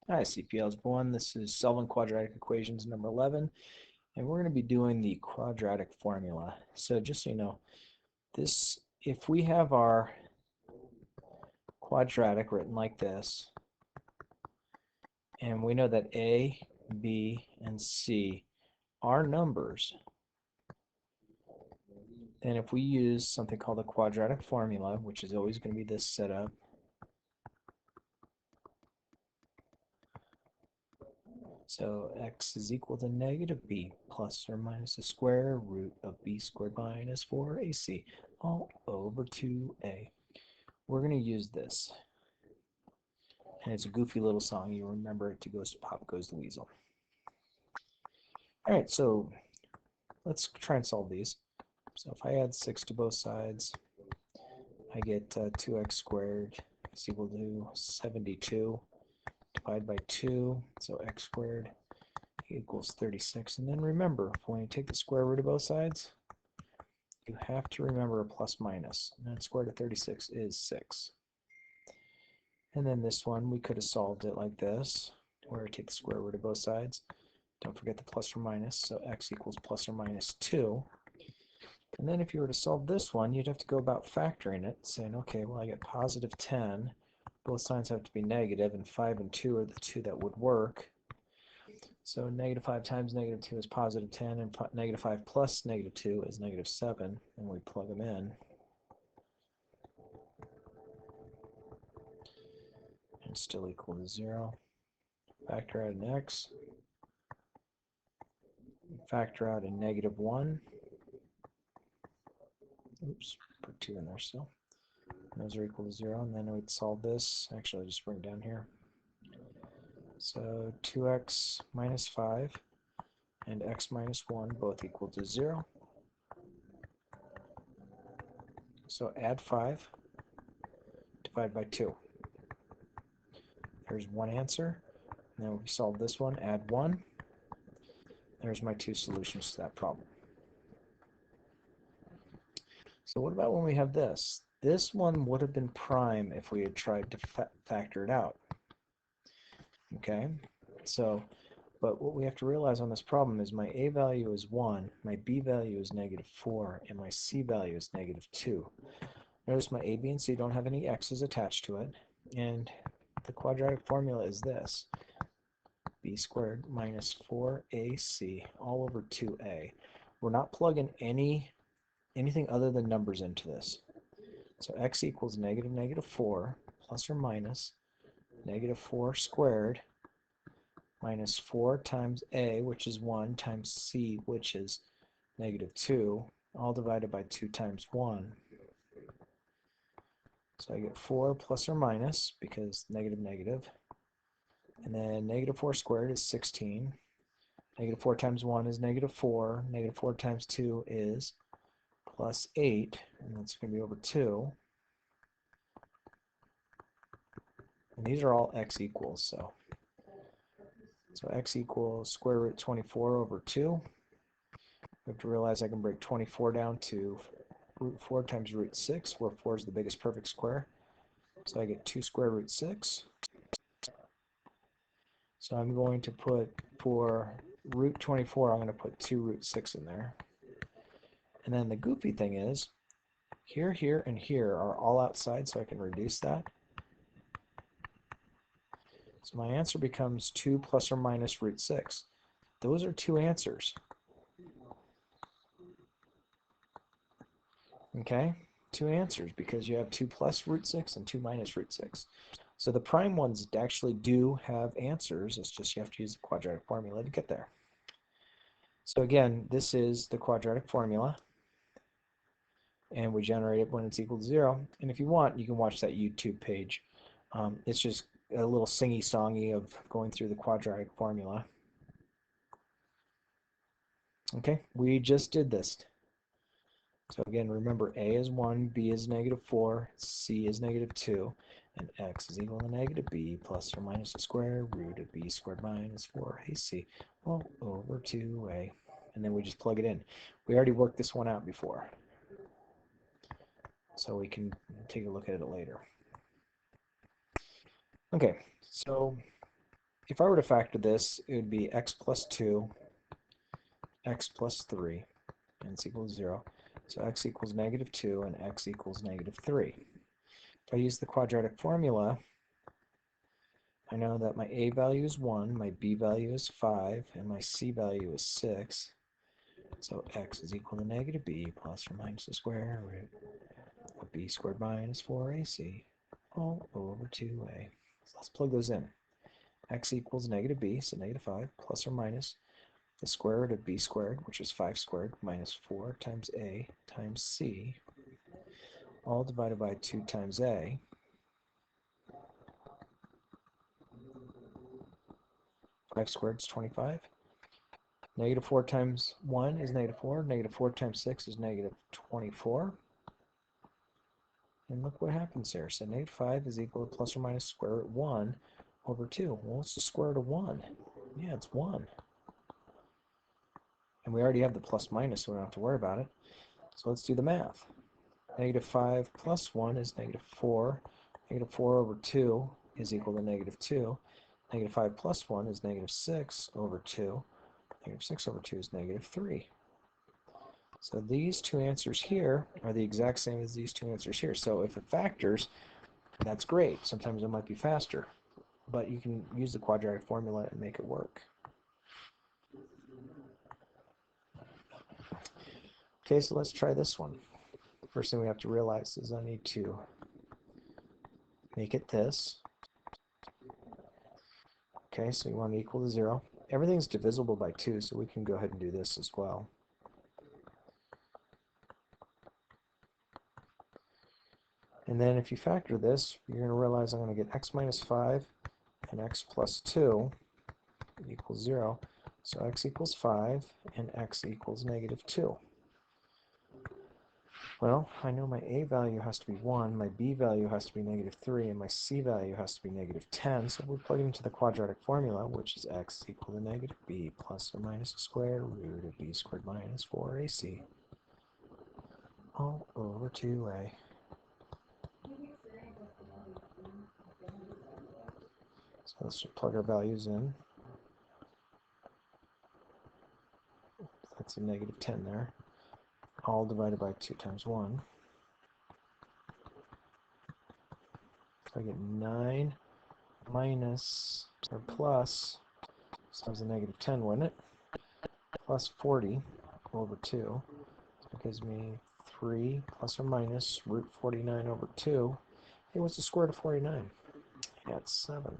Hi, CPL's 1. This is solving quadratic equations number 11, and we're going to be doing the quadratic formula. So just so you know, if we have our quadratic written like this, and we know that A, B, and C are numbers, then if we use something called a quadratic formula, which is always going to be this setup, so x is equal to negative b plus or minus the square root of b squared minus 4ac all over 2a. We're going to use this. And it's a goofy little song. You remember it to Ghost Pop Goes the Weasel. All right, so let's try and solve these. So if I add 6 to both sides, I get 2x squared is equal to 72. Divide by 2, so x squared equals 36. And then remember, when you take the square root of both sides, you have to remember a plus minus. And square root of 36 is 6. And then this one, we could have solved it like this, where we take the square root of both sides. Don't forget the plus or minus, so x equals plus or minus 2. And then if you were to solve this one, you'd have to go about factoring it, saying, okay, well, I get positive 10. Both signs have to be negative, and 5 and 2 are the two that would work. So negative 5 times negative 2 is positive 10, and negative 5 plus negative 2 is negative 7, and we plug them in. And still equal to 0. Factor out an x. Factor out a negative 1. Oops, put 2 in there still. Those are equal to 0, and then we'd solve this. Actually, I'll just bring it down here. So 2x minus 5 and x minus 1 both equal to 0. So add 5, divide by 2. There's one answer. Now we solve this one, add 1. There's my two solutions to that problem. So what about when we have this? This one would have been prime if we had tried to factor it out. Okay, so, but what we have to realize on this problem is my a value is 1, my b value is negative 4, and my c value is negative 2. Notice my a, b, and c don't have any x's attached to it, and the quadratic formula is this: b squared minus 4ac all over 2a. We're not plugging anything other than numbers into this. So x equals negative negative 4 plus or minus negative 4 squared minus 4 times a, which is 1, times c, which is negative 2, all divided by 2 times 1. So I get 4 plus or minus, because negative negative, and then negative 4 squared is 16. Negative 4 times 1 is negative 4. Negative 4 times 2 is plus 8, and that's going to be over 2. And these are all x equals, so x equals square root 24 over 2. We have to realize I can break 24 down to root 4 times root 6, where 4 is the biggest perfect square. So I get 2 square root 6. So I'm going to put, for root 24, I'm going to put 2 root 6 in there. And then the goofy thing is, here, here, and here are all outside, so I can reduce that. So my answer becomes 2 plus or minus root 6. Those are two answers. Okay, two answers, because you have 2 plus root 6 and 2 minus root 6. So the prime ones actually do have answers. It's just you have to use the quadratic formula to get there. So again, this is the quadratic formula, and we generate it when it's equal to 0. And if you want, you can watch that YouTube page. It's just a little singy-songy of going through the quadratic formula. Okay, we just did this. So again, remember, a is 1, b is negative 4, c is negative 2, and x is equal to negative b plus or minus the square root of b squared minus 4ac all over 2a. And then we just plug it in. We already worked this one out before, so we can take a look at it later. Okay, so if I were to factor this, it would be x plus 2, x plus 3, and it's equal to 0. So x equals negative 2 and x equals negative 3. If I use the quadratic formula, I know that my a value is 1, my b value is 5, and my c value is 6. So x is equal to negative b plus or minus the square root of b squared minus 4ac all over 2a. So let's plug those in. X equals negative b, so negative 5, plus or minus the square root of b squared, which is 5 squared, minus 4 times a times c, all divided by 2 times a. Five squared is 25. Negative 4 times 1 is negative 4. Negative 4 times 6 is negative 24. And look what happens there. So negative 5 is equal to plus or minus square root 1 over 2. Well, what's the square root of 1? Yeah, it's 1. And we already have the plus minus, so we don't have to worry about it. So let's do the math. Negative 5 plus 1 is negative 4. Negative 4 over 2 is equal to negative 2. Negative 5 plus 1 is negative 6 over 2. Negative 6 over 2 is negative 3. So these two answers here are the exact same as these two answers here. So if it factors, that's great. Sometimes it might be faster, but you can use the quadratic formula and make it work. Okay, so let's try this one. First thing we have to realize is I need to make it this. Okay, so you want to equal to 0. Everything's divisible by 2, so we can go ahead and do this as well. And then if you factor this, you're going to realize I'm going to get x minus 5 and x plus 2 equals 0. So x equals 5 and x equals negative 2. Well, I know my a value has to be 1, my b value has to be negative 3, and my c value has to be negative 10. So we plug it into the quadratic formula, which is x equal to negative b plus or minus the square root of b squared minus 4ac all over 2a. So let's just plug our values in. That's a negative 10 there. All divided by 2 times 1. So I get 9 minus, or plus, so that was a negative 10, wasn't it? Plus 40 over 2. So it gives me 3 plus or minus root 49 over 2. Hey, what's the square root of 49? Yeah, it's 7.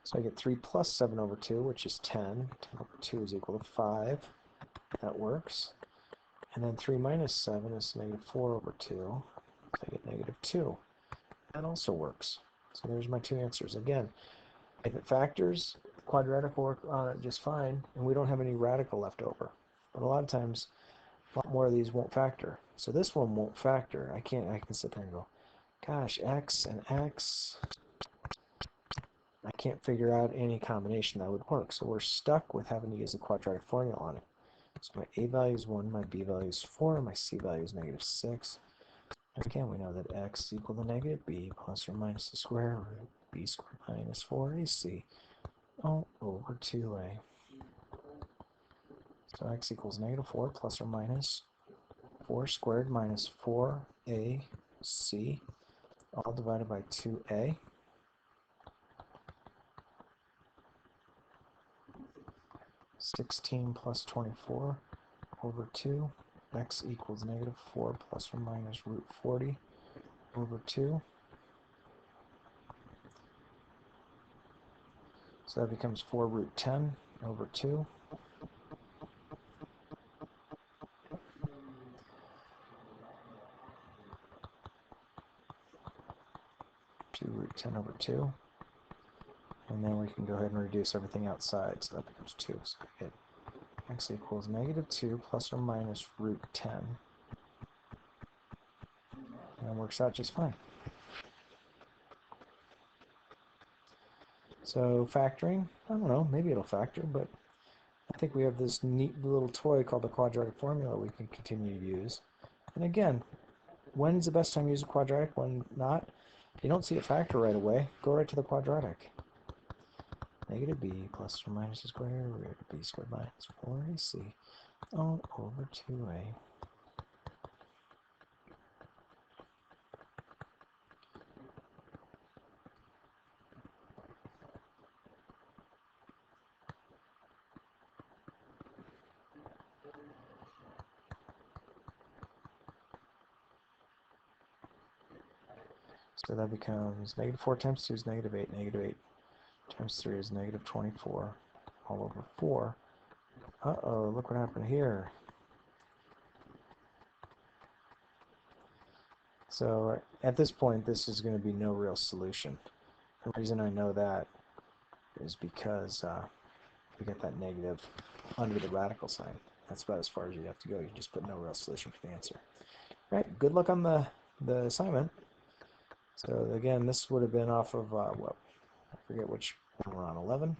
So I get 3 plus 7 over 2, which is 10. 10 over 2 is equal to 5. That works. And then 3 minus 7 is negative 4 over 2. So I get negative 2. That also works. So there's my two answers. Again, if it factors, quadratic will work on it just fine, and we don't have any radical left over. But a lot of times, a lot more of these won't factor. So this one won't factor. I can sit there and go, gosh, x and x. I can't figure out any combination that would work. So we're stuck with having to use a quadratic formula on it. So my a value is 1, my b value is 4, my c value is negative 6. And again, we know that x is equal to negative b plus or minus the square root of b squared minus 4ac all over 2a. So x equals negative 4 plus or minus 4 squared minus 4ac all divided by 2a. (16 plus 24 over 2). X equals negative 4 plus or minus root 40 over 2. So that becomes 4 root 10 over 2. 2 root 10 over 2. And then we can go ahead and reduce everything outside, so that becomes 2. So we get x equals negative 2 plus or minus root 10. And it works out just fine. So factoring, I don't know, maybe it'll factor, but I think we have this neat little toy called the quadratic formula we can continue to use. And again, when's the best time to use a quadratic, when not? If you don't see a factor right away, go right to the quadratic. Negative b plus or minus a square root of b squared minus 4ac all over 2a. So that becomes negative 4 times 2 is negative 8. Negative 8 times 3 is negative 24 all over 4. Uh-oh, look what happened here. So at this point, this is going to be no real solution. The reason I know that is because we get that negative under the radical sign. That's about as far as you have to go. You just put no real solution for the answer. All right, good luck on the assignment. So again, this would have been off of, what, I forget which one we're on, 11?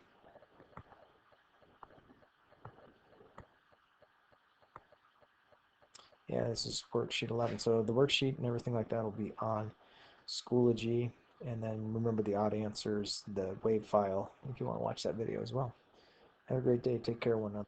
Yeah, this is worksheet 11. So the worksheet and everything like that will be on Schoology. And then remember the odd answers, the WAV file, if you want to watch that video as well. Have a great day. Take care, one another.